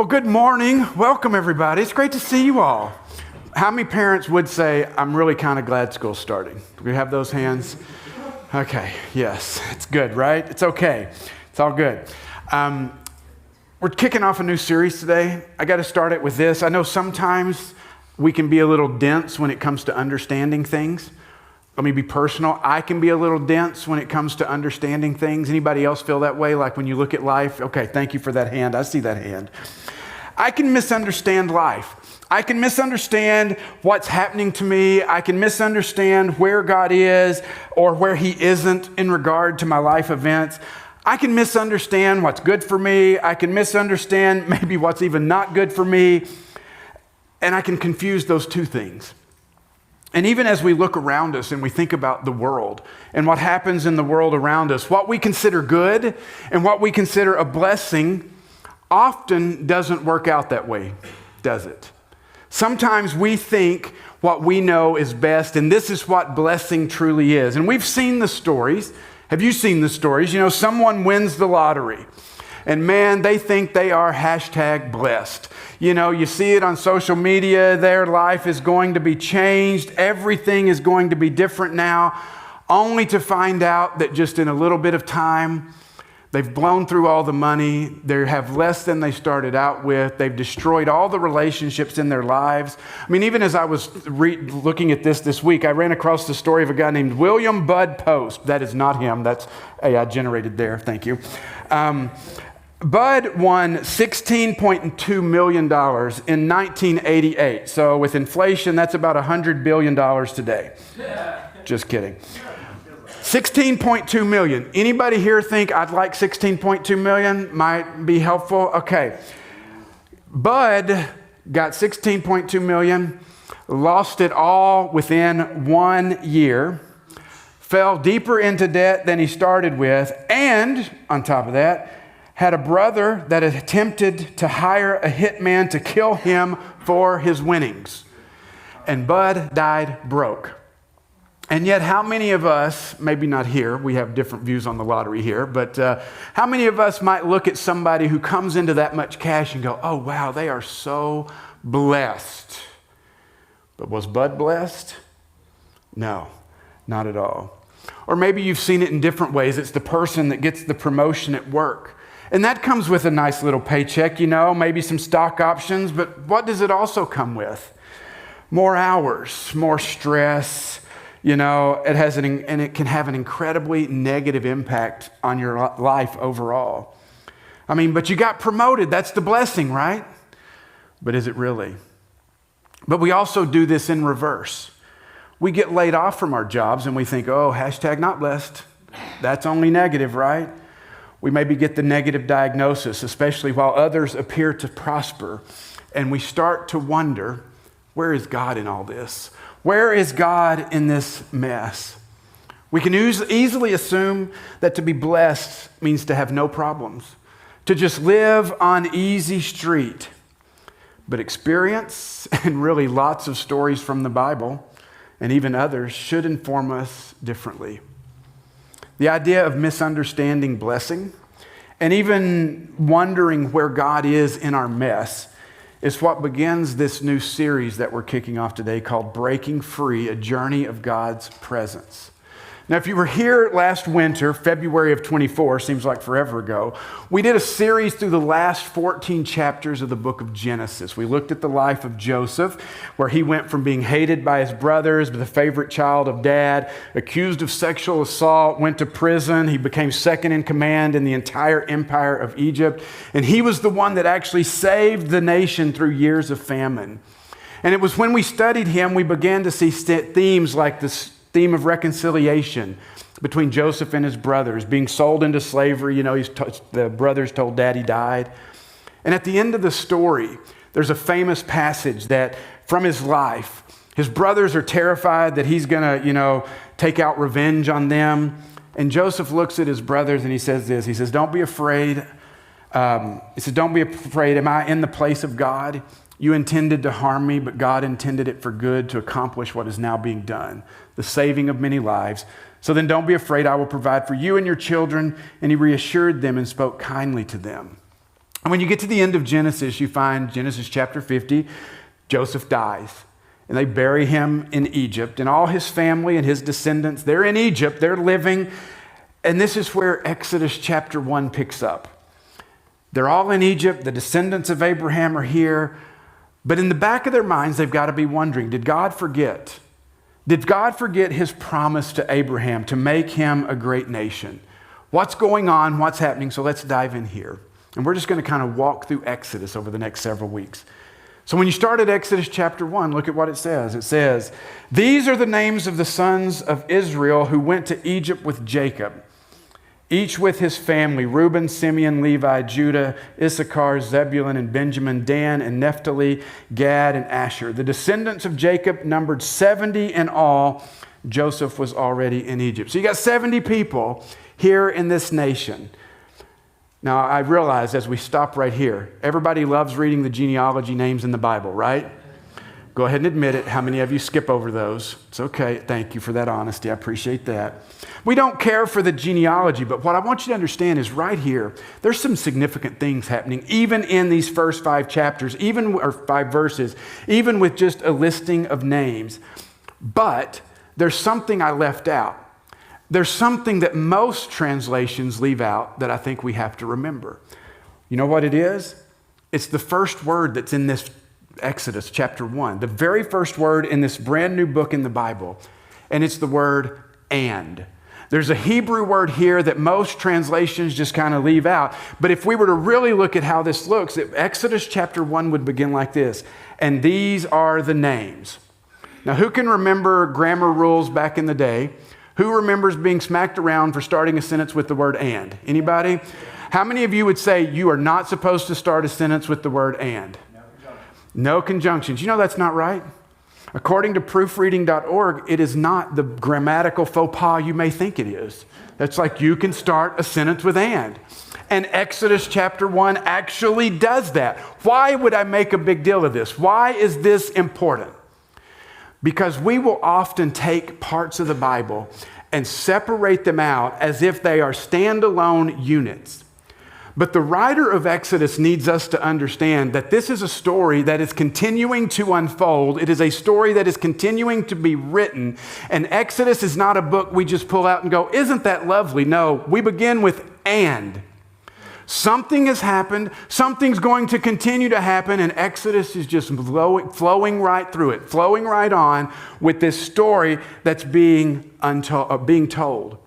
Well, good morning. Welcome, everybody. It's great to see you all. How many parents would say, I'm really kind of glad school's starting? Do we have those hands? Okay, yes. It's good, right? It's okay. It's all good. We're kicking off a new series today. I got to start it with this. I know sometimes we can be a little dense when it comes to understanding things. Let me be personal. I can be a little dense when it comes to understanding things. Anybody else feel that way? Like when you look at life? Okay, thank you for that hand. I see that hand. I can misunderstand life. I can misunderstand what's happening to me. I can misunderstand where God is or where He isn't in regard to my life events. I can misunderstand what's good for me. I can misunderstand maybe what's even not good for me. And I can confuse those two things. And even as we look around us and we think about the world and what happens in the world around us, what we consider good and what we consider a blessing often doesn't work out that way, does it? Sometimes we think what we know is best, and this is what blessing truly is. And we've seen the stories. Have you seen the stories? You know, someone wins the lottery, and man, they think they are #blessed. You know, you see it on social media, their life is going to be changed, everything is going to be different now, only to find out that just in a little bit of time, they've blown through all the money, they have less than they started out with, they've destroyed all the relationships in their lives. I mean, even as I was looking at this week, I ran across the story of a guy named William Bud Post. That is not him, that's AI generated there, thank you. Bud won $16.2 million in 1988. So with inflation, that's about $100 billion today. Just kidding. 16.2 million. Anybody here think I'd like 16.2 million? Might be helpful. Okay. Bud got 16.2 million, lost it all within 1 year, fell deeper into debt than he started with, and on top of that, had a brother that had attempted to hire a hitman to kill him for his winnings. And Bud died broke. And yet, how many of us, maybe not here, we have different views on the lottery here, but how many of us might look at somebody who comes into that much cash and go, oh, wow, they are so blessed. But was Bud blessed? No, not at all. Or maybe you've seen it in different ways. It's the person that gets the promotion at work. And that comes with a nice little paycheck, you know, maybe some stock options, but what does it also come with? More hours, more stress. You know, and it can have an incredibly negative impact on your life overall. I mean, but you got promoted. That's the blessing, right? But is it really? But we also do this in reverse. We get laid off from our jobs and we think, oh, #not blessed. That's only negative, right? We maybe get the negative diagnosis, especially while others appear to prosper. And we start to wonder, where is God in all this? Where is God in this mess? We can easily assume that to be blessed means to have no problems, to just live on easy street. But experience and really lots of stories from the Bible and even others should inform us differently. The idea of misunderstanding blessing and even wondering where God is in our mess is what begins this new series that we're kicking off today called Breaking Free, a Journey of God's Presence. Now, if you were here last winter, February of 24, seems like forever ago, we did a series through the last 14 chapters of the book of Genesis. We looked at the life of Joseph, where he went from being hated by his brothers, the favorite child of dad, accused of sexual assault, went to prison. He became second in command in the entire empire of Egypt. And he was the one that actually saved the nation through years of famine. And it was when we studied him, we began to see themes like this theme of reconciliation between Joseph and his brothers, being sold into slavery. You know, the brothers told dad he died. And at the end of the story, there's a famous passage that from his life, his brothers are terrified that he's going to, take out revenge on them. And Joseph looks at his brothers and he says this. He says, don't be afraid. He said, don't be afraid. Am I in the place of God? You intended to harm me, but God intended it for good to accomplish what is now being done, the saving of many lives. So then don't be afraid. I will provide for you and your children. And he reassured them and spoke kindly to them. And when you get to the end of Genesis, you find Genesis chapter 50, Joseph dies. And they bury him in Egypt. And all his family and his descendants, they're in Egypt. They're living. And this is where Exodus chapter 1 picks up. They're all in Egypt. The descendants of Abraham are here. But in the back of their minds, they've got to be wondering, did God forget? Did God forget his promise to Abraham to make him a great nation? What's going on? What's happening? So let's dive in here. And we're just going to kind of walk through Exodus over the next several weeks. So when you start at Exodus chapter 1, look at what it says. It says, "These are the names of the sons of Israel who went to Egypt with Jacob, each with his family, Reuben, Simeon, Levi, Judah, Issachar, Zebulun, and Benjamin, Dan, and Naphtali, Gad, and Asher. The descendants of Jacob numbered 70 in all. Joseph was already in Egypt." So you got 70 people here in this nation. Now, I realize as we stop right here, everybody loves reading the genealogy names in the Bible, right? Go ahead and admit it. How many of you skip over those? It's okay. Thank you for that honesty. I appreciate that. We don't care for the genealogy, but what I want you to understand is right here, there's some significant things happening, even in these first 5 chapters, or 5 verses, even with just a listing of names. But there's something I left out. There's something that most translations leave out that I think we have to remember. You know what it is? It's the first word that's in this Exodus chapter 1, the very first word in this brand new book in the Bible, and it's the word "and." There's a Hebrew word here that most translations just kind of leave out, but if we were to really look at how this looks, Exodus chapter 1 would begin like this, "And these are the names." Now, who can remember grammar rules back in the day? Who remembers being smacked around for starting a sentence with the word "and"? Anybody? How many of you would say you are not supposed to start a sentence with the word "and"? No conjunctions. You know that's not right. According to proofreading.org, it is not the grammatical faux pas you may think it is. That's like you can start a sentence with "and." And Exodus chapter 1 actually does that. Why would I make a big deal of this? Why is this important? Because we will often take parts of the Bible and separate them out as if they are standalone units. But the writer of Exodus needs us to understand that this is a story that is continuing to unfold. It is a story that is continuing to be written. And Exodus is not a book we just pull out and go, "Isn't that lovely?" No, we begin with "and." Something has happened. Something's going to continue to happen. And Exodus is just flowing right through it, flowing right on with this story that's being told.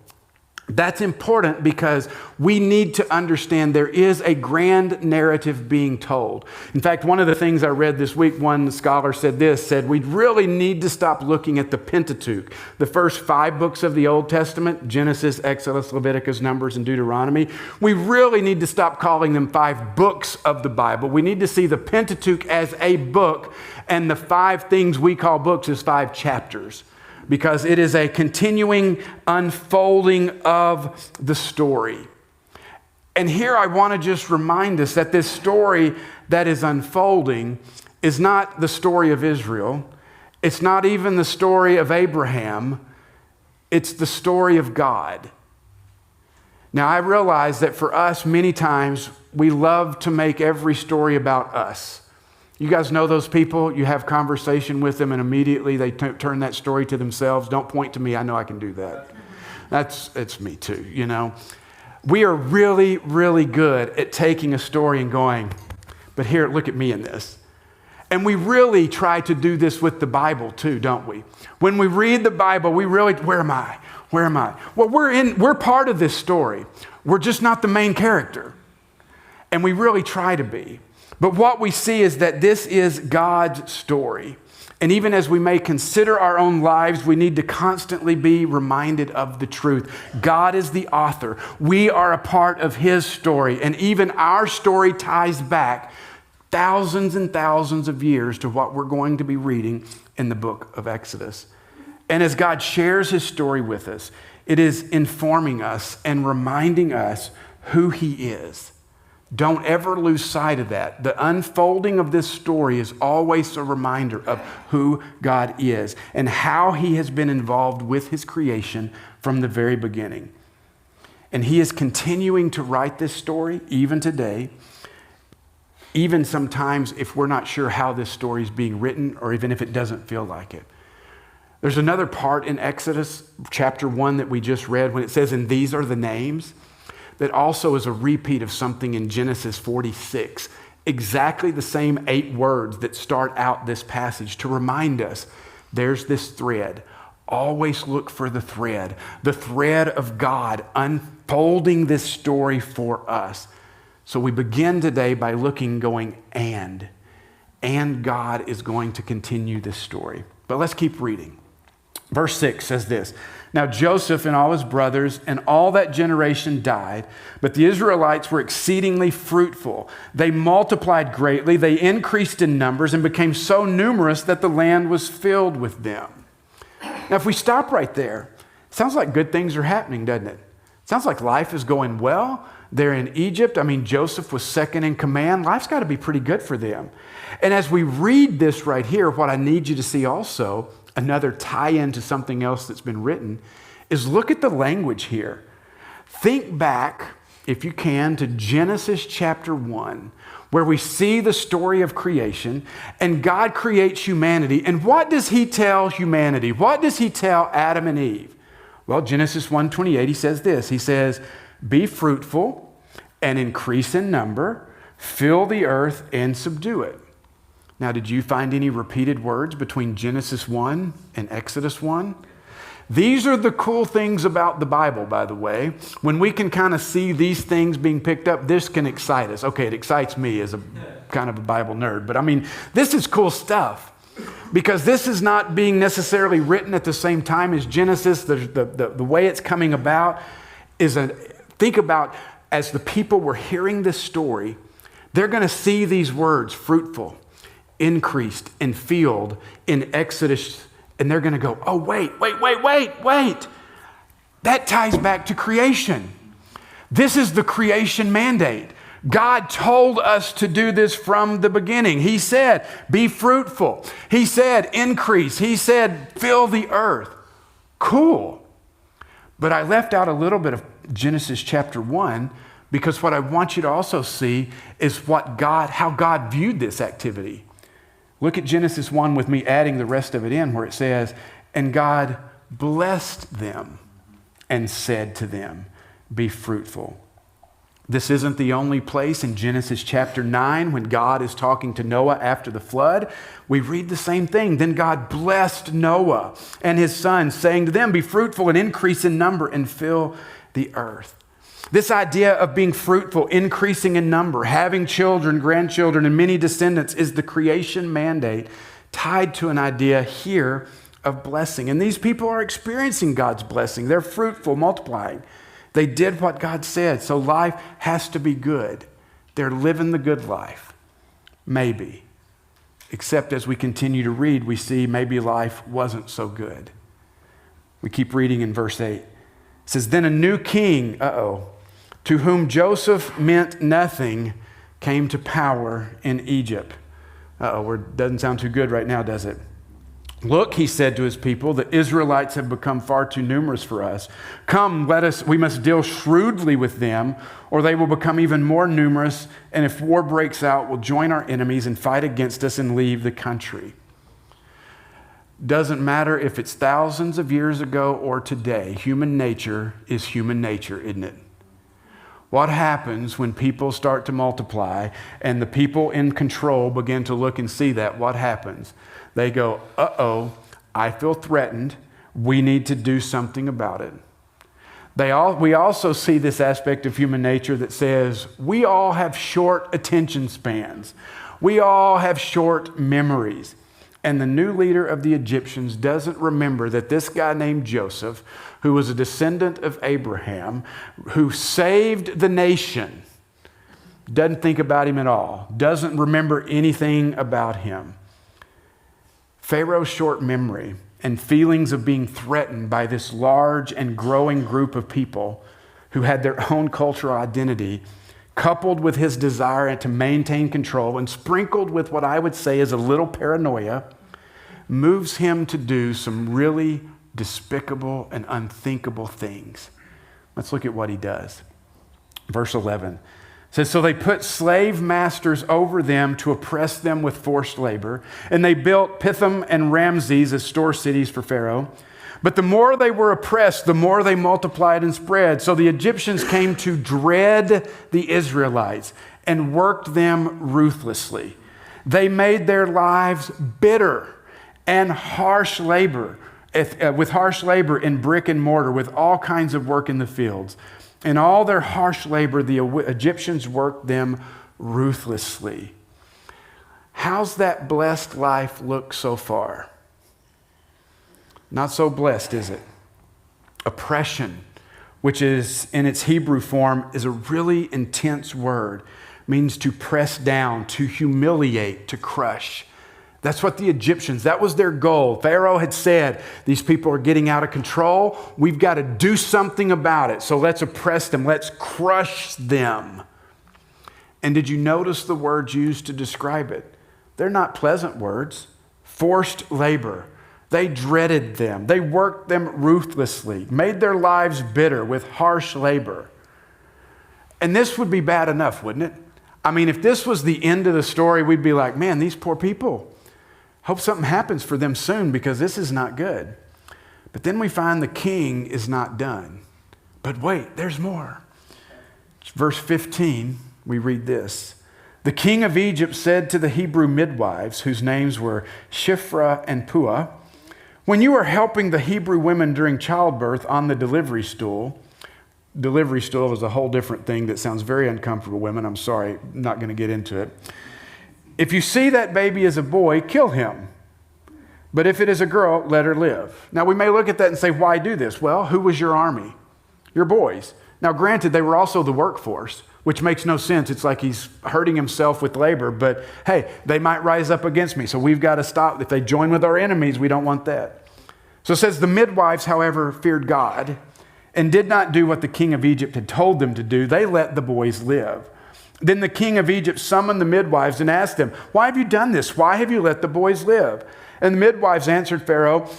That's important because we need to understand there is a grand narrative being told. In fact, one of the things I read this week, one scholar said we really need to stop looking at the Pentateuch, the first 5 books of the Old Testament, Genesis, Exodus, Leviticus, Numbers, and Deuteronomy. We really need to stop calling them 5 books of the Bible. We need to see the Pentateuch as a book, and the 5 things we call books as 5 chapters. Because it is a continuing unfolding of the story. And here I want to just remind us that this story that is unfolding is not the story of Israel. It's not even the story of Abraham. It's the story of God. Now, I realize that for us, many times, we love to make every story about us. You guys know those people, you have conversation with them and immediately they turn that story to themselves. Don't point to me, I know I can do that. It's me too, you know. We are really, really good at taking a story and going, but here, look at me in this. And we really try to do this with the Bible too, don't we? When we read the Bible, we really, where am I? Where am I? Well, we're part of this story. We're just not the main character. And we really try to be. But what we see is that this is God's story. And even as we may consider our own lives, we need to constantly be reminded of the truth. God is the author. We are a part of His story. And even our story ties back thousands and thousands of years to what we're going to be reading in the book of Exodus. And as God shares His story with us, it is informing us and reminding us who He is. Don't ever lose sight of that. The unfolding of this story is always a reminder of who God is and how He has been involved with His creation from the very beginning. And He is continuing to write this story even today. even sometimes if we're not sure how this story is being written, or even if it doesn't feel like it. There's another part in Exodus chapter 1 that we just read when it says, and these are the names, that also is a repeat of something in Genesis 46. Exactly the same 8 words that start out this passage to remind us there's this thread. Always look for the thread of God unfolding this story for us. So we begin today by looking, going, and God is going to continue this story. But let's keep reading. Verse 6 says this, now Joseph and all his brothers and all that generation died, but the Israelites were exceedingly fruitful. They multiplied greatly, they increased in numbers and became so numerous that the land was filled with them. Now if we stop right there, it sounds like good things are happening, doesn't it? It sounds like life is going well. They're in Egypt. I mean, Joseph was second in command. Life's got to be pretty good for them. And as we read this right here, what I need you to see also, another tie-in to something else that's been written, is look at the language here. Think back, if you can, to Genesis chapter 1, where we see the story of creation, and God creates humanity. And what does he tell humanity? What does he tell Adam and Eve? Well, Genesis 1:28, he says this. He says, be fruitful and increase in number, fill the earth and subdue it. Now, did you find any repeated words between Genesis 1 and Exodus 1? These are the cool things about the Bible, by the way. When we can kind of see these things being picked up, this can excite us. Okay, it excites me as a kind of a Bible nerd, but I mean, this is cool stuff because this is not being necessarily written at the same time as Genesis. The way it's coming about is think about as the people were hearing this story, they're going to see these words, fruitful, increased, and filled in Exodus, and they're going to go, oh, wait. That ties back to creation. This is the creation mandate. God told us to do this from the beginning. He said, be fruitful. He said, increase. He said, fill the earth. Cool. But I left out a little bit of Genesis chapter 1 because what I want you to also see is how God viewed this activity. Look at Genesis 1 with me, adding the rest of it in where it says, and God blessed them and said to them, be fruitful. This isn't the only place in Genesis chapter 9 when God is talking to Noah after the flood. We read the same thing. Then God blessed Noah and his sons, saying to them, be fruitful and increase in number and fill the earth. This idea of being fruitful, increasing in number, having children, grandchildren, and many descendants is the creation mandate tied to an idea here of blessing. And these people are experiencing God's blessing. They're fruitful, multiplying. They did what God said, so life has to be good. They're living the good life. Maybe. Except as we continue to read, we see maybe life wasn't so good. We keep reading in verse 8. It says, then a new king, to whom Joseph meant nothing, came to power in Egypt. Doesn't sound too good right now, does it? Look, he said to his people, the Israelites have become far too numerous for us. Come, we must deal shrewdly with them, or they will become even more numerous, and if war breaks out, we'll join our enemies and fight against us and leave the country. Doesn't matter if it's thousands of years ago or today, human nature is human nature, isn't it? What happens when people start to multiply and the people in control begin to look and see that? What happens? They go, I feel threatened. We need to do something about it. We also see this aspect of human nature that says we all have short attention spans. We all have short memories. And the new leader of the Egyptians doesn't remember that this guy named Joseph, who was a descendant of Abraham, who saved the nation, doesn't think about him at all, doesn't remember anything about him. Pharaoh's short memory and feelings of being threatened by this large and growing group of people who had their own cultural identity, coupled with his desire to maintain control and sprinkled with what I would say is a little paranoia, moves him to do some really despicable and unthinkable things. Let's look at what he does. Verse 11 says, so they put slave masters over them to oppress them with forced labor. And they built Pithom and Ramses as store cities for Pharaoh. But the more they were oppressed, the more they multiplied and spread. So the Egyptians came to dread the Israelites and worked them ruthlessly. They made their lives bitter and harsh labor, with harsh labor in brick and mortar, with all kinds of work in the fields. In all their harsh labor, the Egyptians worked them ruthlessly. How's that blessed life look so far? Not so blessed, is it? Oppression, which is in its Hebrew form, is a really intense word. It means to press down, to humiliate, to crush. That's what the Egyptians, that was their goal. Pharaoh had said, these people are getting out of control. We've got to do something about it. So let's oppress them. Let's crush them. And did you notice the words used to describe it? They're not pleasant words. Forced labor. They dreaded them. They worked them ruthlessly, made their lives bitter with harsh labor. And this would be bad enough, wouldn't it? I mean, if this was the end of the story, we'd be like, man, these poor people. Hope something happens for them soon because this is not good. But then we find the king is not done. But wait, there's more. Verse 15, we read this. The king of Egypt said to the Hebrew midwives, whose names were Shiphrah and Puah, when you are helping the Hebrew women during childbirth on the delivery stool is a whole different thing that sounds very uncomfortable, women. I'm sorry, I'm not going to get into it. If you see that baby is a boy, kill him. But if it is a girl, let her live. Now, we may look at that and say, why do this? Well, who was your army? Your boys. Now, granted, they were also the workforce, which makes no sense. It's like he's hurting himself with labor, but hey, they might rise up against me, so we've got to stop. If they join with our enemies, we don't want that. So it says, the midwives, however, feared God and did not do what the king of Egypt had told them to do. They let the boys live. Then the king of Egypt summoned the midwives and asked them, why have you done this? Why have you let the boys live? And the midwives answered Pharaoh,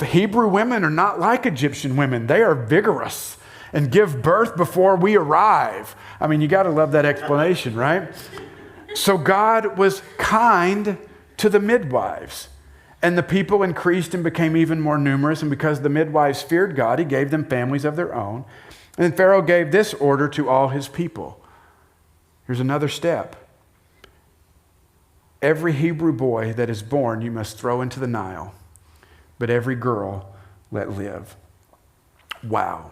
Hebrew women are not like Egyptian women. They are vigorous and give birth before we arrive. I mean, you got to love that explanation, right? So God was kind to the midwives, and the people increased and became even more numerous. And because the midwives feared God, he gave them families of their own. And Pharaoh gave this order to all his people. Here's another step. Every Hebrew boy that is born, you must throw into the Nile, but every girl let live. Wow.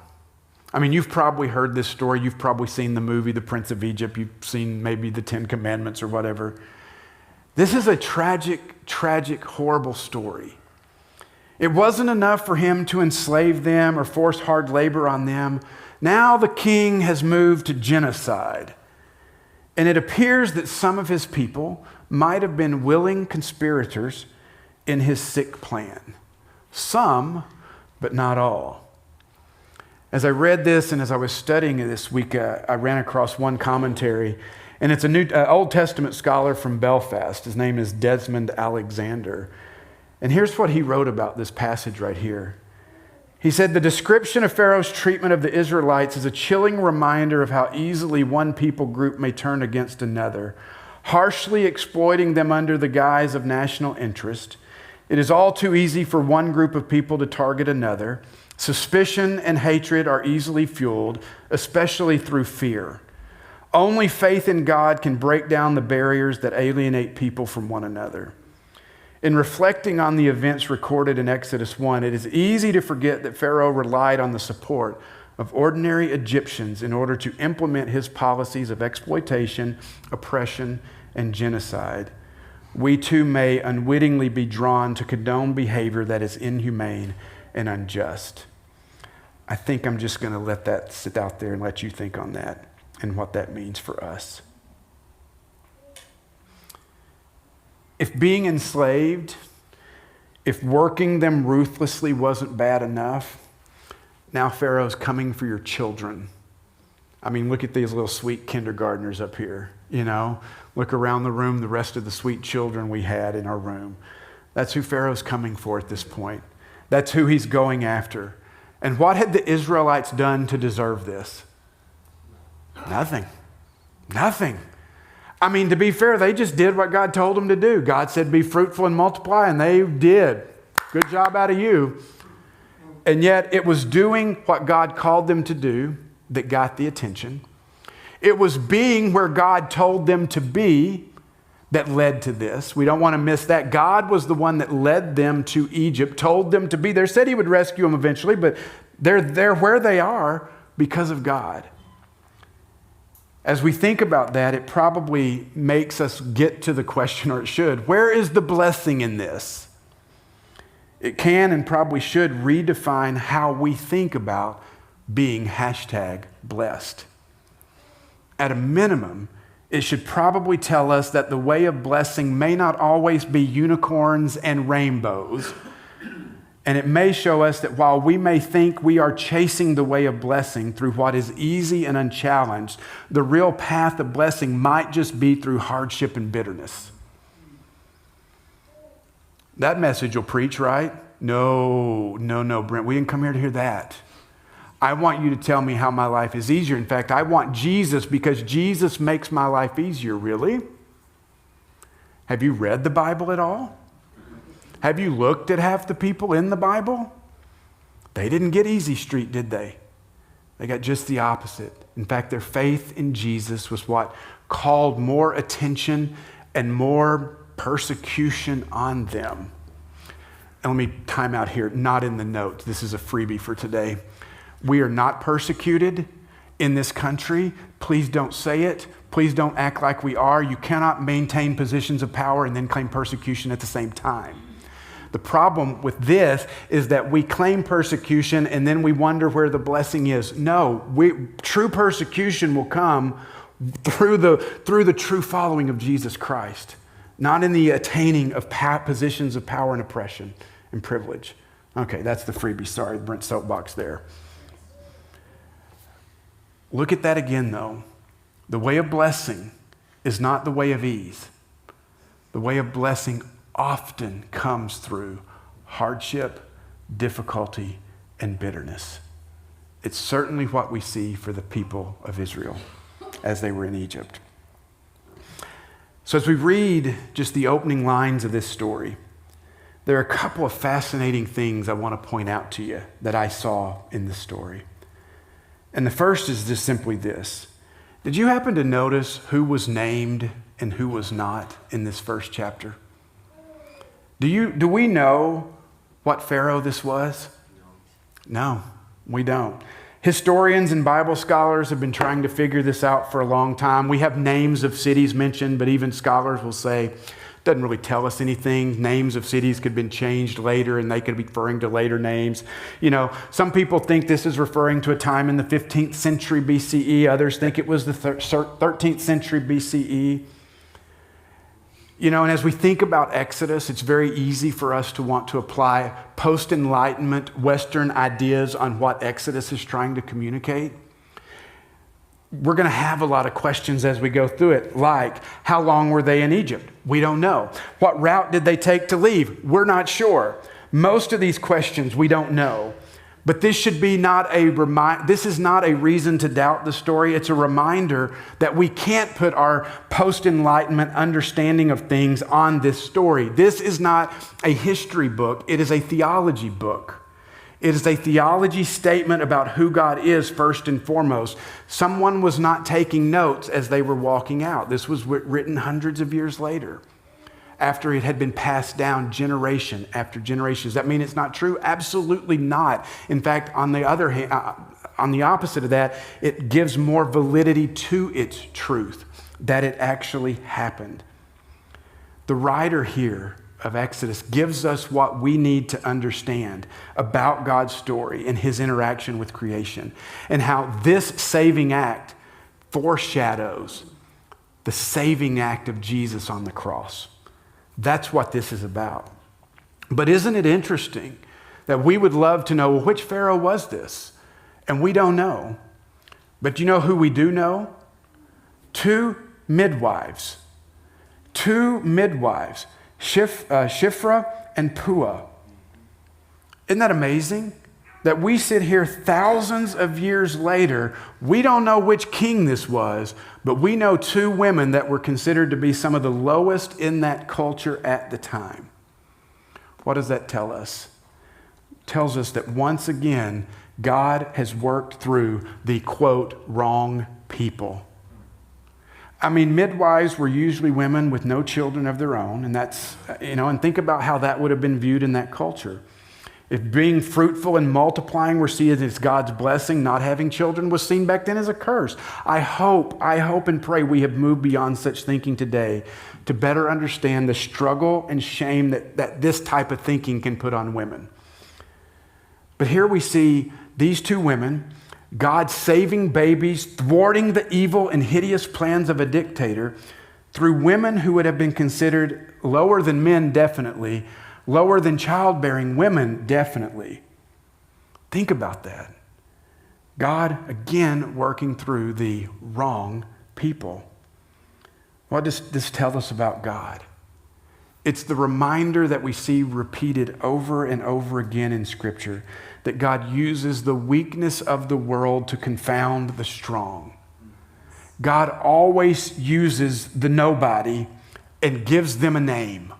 I mean, you've probably heard this story. You've probably seen the movie, The Prince of Egypt. You've seen maybe the 10 Commandments or whatever. This is a tragic, tragic, horrible story. It wasn't enough for him to enslave them or force hard labor on them. Now the king has moved to genocide. And it appears that some of his people might have been willing conspirators in his sick plan. Some, but not all. As I read this and as I was studying it this week, I ran across one commentary, and it's an Old Testament scholar from Belfast. His name is Desmond Alexander. And here's what he wrote about this passage right here. He said, the description of Pharaoh's treatment of the Israelites is a chilling reminder of how easily one people group may turn against another, harshly exploiting them under the guise of national interest. It is all too easy for one group of people to target another. Suspicion and hatred are easily fueled, especially through fear. Only faith in God can break down the barriers that alienate people from one another. In reflecting on the events recorded in Exodus 1, it is easy to forget that Pharaoh relied on the support of ordinary Egyptians in order to implement his policies of exploitation, oppression, and genocide. We too may unwittingly be drawn to condone behavior that is inhumane and unjust. I think I'm just going to let that sit out there and let you think on that and what that means for us. If being enslaved, if working them ruthlessly wasn't bad enough, now Pharaoh's coming for your children. I mean, look at these little sweet kindergartners up here, you know. Look around the room, the rest of the sweet children we had in our room. That's who Pharaoh's coming for at this point. That's who he's going after. And what had the Israelites done to deserve this? Nothing. Nothing. I mean, to be fair, they just did what God told them to do. God said, be fruitful and multiply, and they did. Good job out of you. And yet it was doing what God called them to do that got the attention. It was being where God told them to be that led to this. We don't want to miss that. God was the one that led them to Egypt, told them to be there, said he would rescue them eventually, but they're where they are because of God. As we think about that, it probably makes us get to the question, or it should, where is the blessing in this? It can and probably should redefine how we think about being #blessed. At a minimum, it should probably tell us that the way of blessing may not always be unicorns and rainbows. And it may show us that while we may think we are chasing the way of blessing through what is easy and unchallenged, the real path of blessing might just be through hardship and bitterness. That message will preach, right? No, Brent, we didn't come here to hear that. I want you to tell me how my life is easier. In fact, I want Jesus because Jesus makes my life easier. Really? Have you read the Bible at all? Have you looked at half the people in the Bible? They didn't get easy street, did they? They got just the opposite. In fact, their faith in Jesus was what called more attention and more persecution on them. And let me time out here, not in the notes. This is a freebie for today. We are not persecuted in this country. Please don't say it. Please don't act like we are. You cannot maintain positions of power and then claim persecution at the same time. The problem with this is that we claim persecution and then we wonder where the blessing is. No, true persecution will come through the true following of Jesus Christ, not in the attaining of positions of power and oppression and privilege. Okay, that's the freebie. Sorry, Brent soapbox there. Look at that again, though. The way of blessing is not the way of ease. The way of blessing often comes through hardship, difficulty, and bitterness. It's certainly what we see for the people of Israel as they were in Egypt. So as we read just the opening lines of this story, there are a couple of fascinating things I want to point out to you that I saw in this story. And the first is just simply this. Did you happen to notice who was named and who was not in this first chapter? Do we know what Pharaoh this was? No, we don't. Historians and Bible scholars have been trying to figure this out for a long time. We have names of cities mentioned, but even scholars will say, it doesn't really tell us anything. Names of cities could have been changed later, and they could be referring to later names. You know, some people think this is referring to a time in the 15th century BCE. Others think it was the 13th century BCE. You know, and as we think about Exodus, it's very easy for us to want to apply post-Enlightenment Western ideas on what Exodus is trying to communicate. We're going to have a lot of questions as we go through it, like, how long were they in Egypt? We don't know. What route did they take to leave? We're not sure. Most of these questions we don't know. But this should be this is not a reason to doubt the story. It's a reminder that we can't put our post-Enlightenment understanding of things on this story. This is not a history book. It is a theology book. It is a theology statement about who God is first and foremost. Someone was not taking notes as they were walking out. This was written hundreds of years later, after it had been passed down generation after generation. Does that mean it's not true? Absolutely not. In fact, on the other hand, on the opposite of that, it gives more validity to its truth, that it actually happened. The writer here of Exodus gives us what we need to understand about God's story and his interaction with creation, and how this saving act foreshadows the saving act of Jesus on the cross. That's what this is about. But isn't it interesting that we would love to know, well, which Pharaoh was this? And we don't know. But you know who we do know? Two midwives, Shiphrah and Puah. Isn't that amazing? that we sit here thousands of years later, we don't know which king this was, but we know two women that were considered to be some of the lowest in that culture at the time. What does that tell us? It tells us that once again, God has worked through the, quote, wrong people. I mean, midwives were usually women with no children of their own, and that's, and think about how that would have been viewed in that culture. If being fruitful and multiplying were seen as God's blessing, not having children was seen back then as a curse. I hope and pray we have moved beyond such thinking today to better understand the struggle and shame that this type of thinking can put on women. But here we see these two women, God saving babies, thwarting the evil and hideous plans of a dictator through women who would have been considered lower than men, definitely, lower than childbearing women, definitely. Think about that. God, again, working through the wrong people. What does this tell us about God? It's the reminder that we see repeated over and over again in Scripture that God uses the weakness of the world to confound the strong. God always uses the nobody and gives them a name.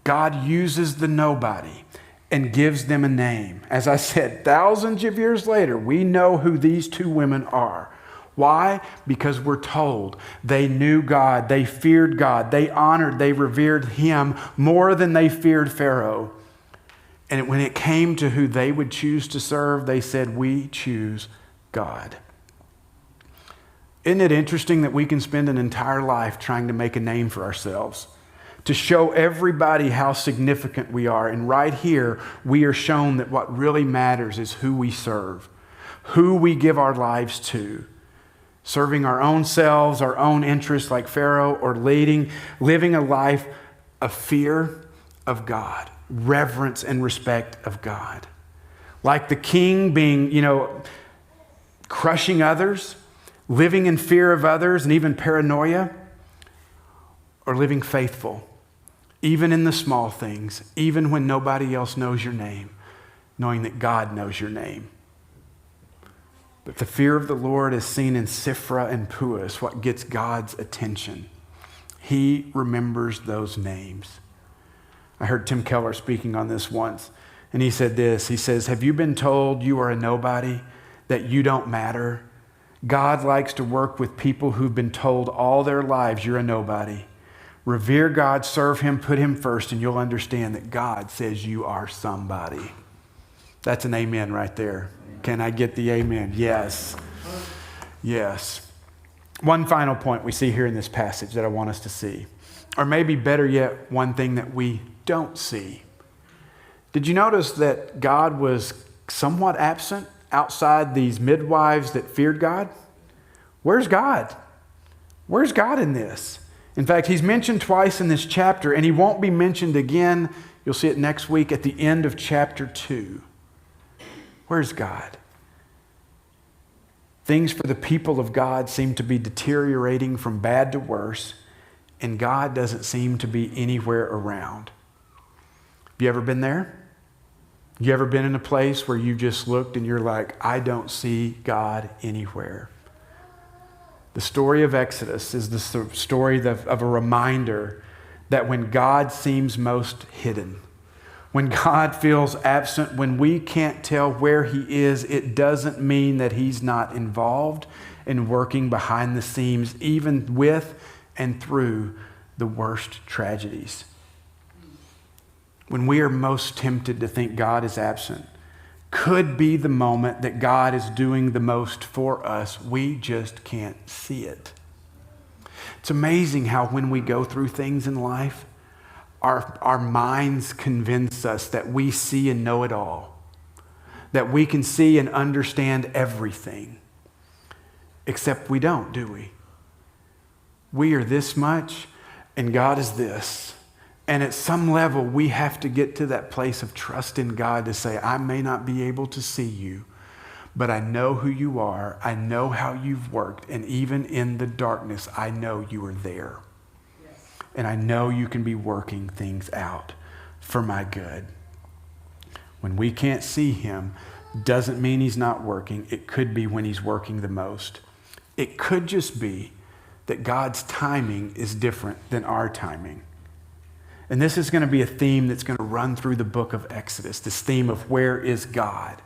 God uses the nobody and gives them a name. As I said, thousands of years later, we know who these two women are. Why? Because we're told they knew God, they feared God, they honored, they revered Him more than they feared Pharaoh. And when it came to who they would choose to serve, they said, we choose God. Isn't it interesting that we can spend an entire life trying to make a name for ourselves, to show everybody how significant we are? And right here, we are shown that what really matters is who we serve, who we give our lives to. Serving our own selves, our own interests like Pharaoh, or living a life of fear of God, reverence and respect of God. Like the king being, crushing others, living in fear of others and even paranoia, or living faithful, even in the small things, even when nobody else knows your name, knowing that God knows your name. But the fear of the Lord is seen in Sifra and Puis, what gets God's attention. He remembers those names. I heard Tim Keller speaking on this once, and he said this. He says, have you been told you are a nobody, that you don't matter? God likes to work with people who've been told all their lives you're a nobody. Revere God, serve Him, put Him first, and you'll understand that God says you are somebody. That's an amen right there. Can I get the amen? Yes. Yes. One final point we see here in this passage that I want us to see. Or maybe better yet, one thing that we don't see. Did you notice that God was somewhat absent outside these midwives that feared God? Where's God? Where's God in this? In fact, He's mentioned twice in this chapter, and He won't be mentioned again. You'll see it next week at the end of chapter 2. Where's God? Things for the people of God seem to be deteriorating from bad to worse, and God doesn't seem to be anywhere around. Have you ever been there? You ever been in a place where you just looked and you're like, I don't see God anywhere? The story of Exodus is the story of a reminder that when God seems most hidden, when God feels absent, when we can't tell where He is, it doesn't mean that He's not involved in working behind the scenes, even with and through the worst tragedies. When we are most tempted to think God is absent, could be the moment that God is doing the most for us. We just can't see it. It's amazing how when we go through things in life, our minds convince us that we see and know it all, that we can see and understand everything. Except we don't, do we? We are this much, and God is this. And at some level, we have to get to that place of trust in God to say, I may not be able to see you, but I know who you are. I know how you've worked. And even in the darkness, I know you are there. And I know you can be working things out for my good. When we can't see him, doesn't mean he's not working. It could be when he's working the most. It could just be that God's timing is different than our timing. And this is going to be a theme that's going to run through the book of Exodus, this theme of where is God?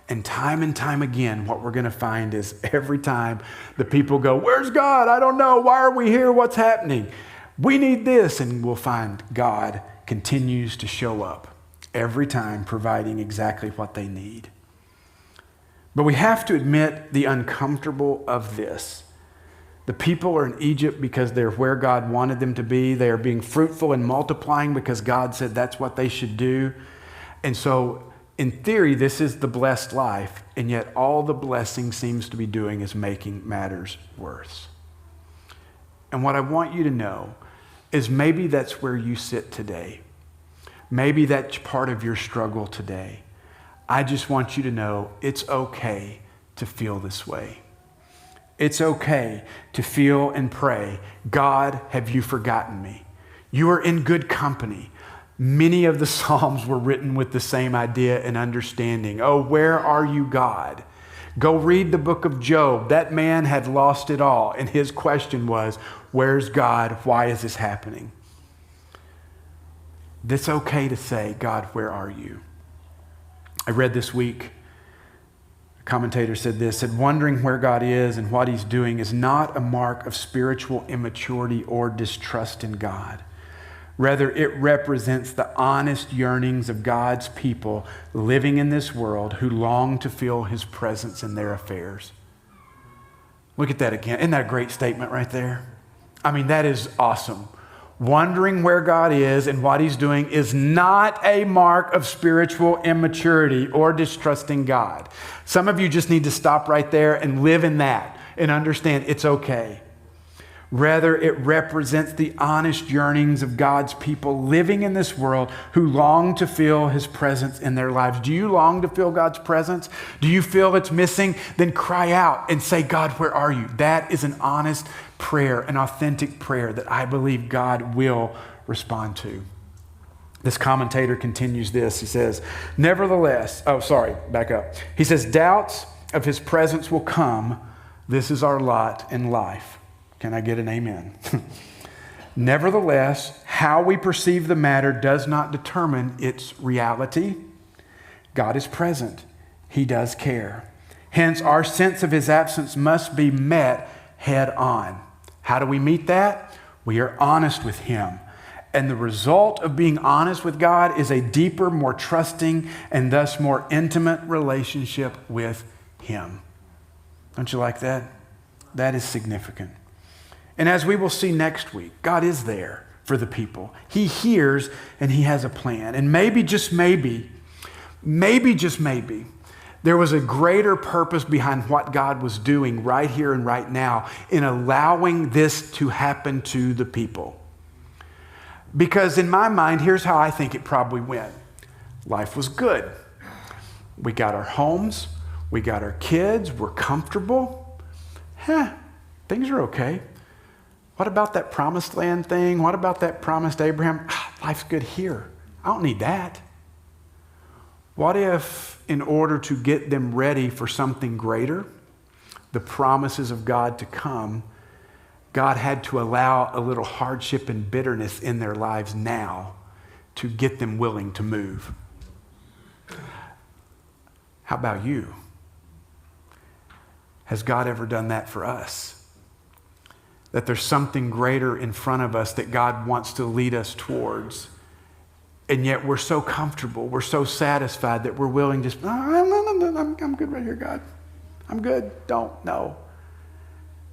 And time again, what we're going to find is every time the people go, where's God? I don't know. Why are we here? What's happening? We need this. And we'll find God continues to show up every time, providing exactly what they need. But we have to admit the uncomfortable of this. The people are in Egypt because they're where God wanted them to be. They are being fruitful and multiplying because God said that's what they should do. And so, in theory, this is the blessed life, and yet all the blessing seems to be doing is making matters worse. And what I want you to know is maybe that's where you sit today. Maybe that's part of your struggle today. I just want you to know it's okay to feel this way. It's okay to feel and pray, God, have you forgotten me? You are in good company. Many of the Psalms were written with the same idea and understanding. Oh, where are you, God? Go read the book of Job. That man had lost it all. And his question was, where's God? Why is this happening? It's okay to say, God, where are you? I read this week, a commentator said this, said, wondering where God is and what he's doing is not a mark of spiritual immaturity or distrust in God. Rather, it represents the honest yearnings of God's people living in this world who long to feel his presence in their affairs. Look at that again. Isn't that a great statement right there? I mean, that is awesome. Wondering where God is and what he's doing is not a mark of spiritual immaturity or distrusting God. Some of you just need to stop right there and live in that and understand it's okay. Rather, it represents the honest yearnings of God's people living in this world who long to feel his presence in their lives. Do you long to feel God's presence? Do you feel it's missing? Then cry out and say, God, where are you? That is an honest prayer, an authentic prayer that I believe God will respond to. This commentator continues this. He says, nevertheless, back up. He says, doubts of his presence will come. This is our lot in life. Can I get an amen? Nevertheless, how we perceive the matter does not determine its reality. God is present. He does care. Hence, our sense of his absence must be met head on. How do we meet that? We are honest with him. And the result of being honest with God is a deeper, more trusting, and thus more intimate relationship with him. Don't you like that? That is significant. And as we will see next week, God is there for the people. He hears and he has a plan. And maybe, just maybe, there was a greater purpose behind what God was doing right here and right now in allowing this to happen to the people. Because in my mind, here's how I think it probably went. Life was good. We got our homes. We got our kids. We're comfortable. Things are okay. What about that promised land thing? What about that promised Abraham? Life's good here. I don't need that. What if, in order to get them ready for something greater, the promises of God to come, God had to allow a little hardship and bitterness in their lives now to get them willing to move? How about you? Has God ever done that for us? That there's something greater in front of us that God wants to lead us towards. And yet we're so comfortable, we're so satisfied that we're willing to, I'm good right here, God. I'm good. No.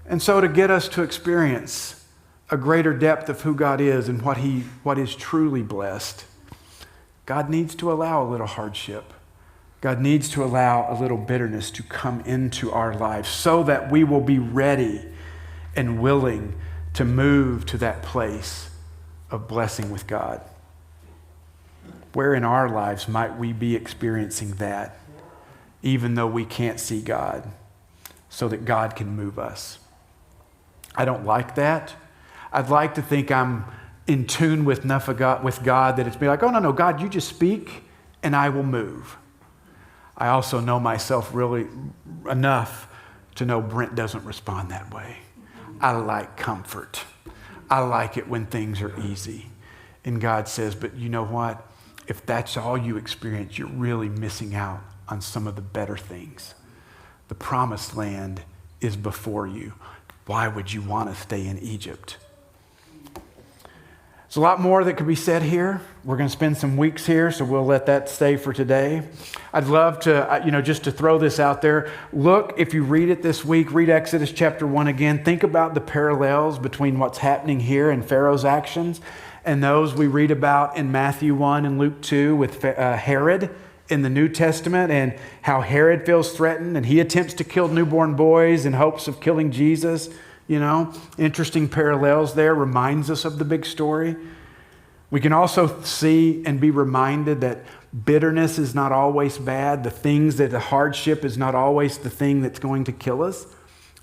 And so to get us to experience a greater depth of who God is and what is truly blessed, God needs to allow a little hardship. God needs to allow a little bitterness to come into our lives so that we will be ready and willing to move to that place of blessing with God. Where in our lives might we be experiencing that, even though we can't see God, so that God can move us? I don't like that. I'd like to think I'm in tune with enough with God that it's be like, oh, no, God, you just speak and I will move. I also know myself really enough to know Brent doesn't respond that way. I like comfort. I like it when things are easy. And God says, but you know what? If that's all you experience, you're really missing out on some of the better things. The promised land is before you. Why would you want to stay in Egypt? There's a lot more that could be said here. We're going to spend some weeks here, so we'll let that stay for today. I'd love to, just to throw this out there. Look, if you read it this week, read Exodus chapter 1 again. Think about the parallels between what's happening here and Pharaoh's actions and those we read about in Matthew 1 and Luke 2 with Herod in the New Testament, and how Herod feels threatened and he attempts to kill newborn boys in hopes of killing Jesus. Interesting parallels there, reminds us of the big story. We can also see and be reminded that bitterness is not always bad. The hardship is not always the thing that's going to kill us.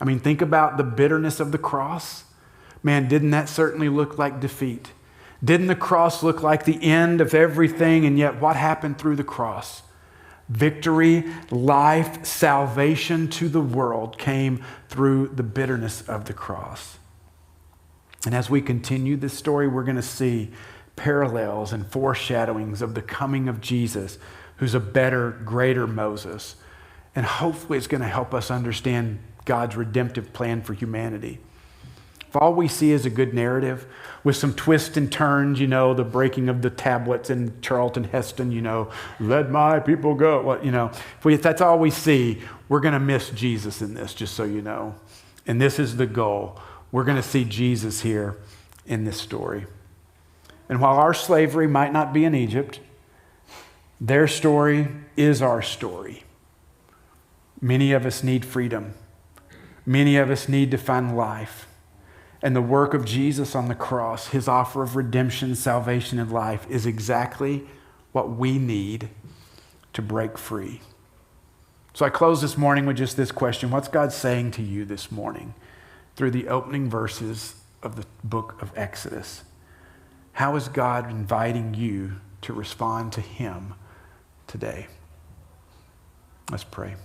I mean, think about the bitterness of the cross. Man, didn't that certainly look like defeat? Didn't the cross look like the end of everything? And yet what happened through the cross? Victory, life, salvation to the world came through the bitterness of the cross. And as we continue this story, we're going to see parallels and foreshadowings of the coming of Jesus, who's a better, greater Moses. And hopefully it's going to help us understand God's redemptive plan for humanity. If all we see is a good narrative with some twists and turns, the breaking of the tablets in Charlton Heston, let my people go. If that's all we see, we're going to miss Jesus in this, just so you know. And this is the goal. We're going to see Jesus here in this story. And while our slavery might not be in Egypt, their story is our story. Many of us need freedom. Many of us need to find life. And the work of Jesus on the cross, his offer of redemption, salvation, and life is exactly what we need to break free. So I close this morning with just this question. What's God saying to you this morning through the opening verses of the book of Exodus? How is God inviting you to respond to him today? Let's pray.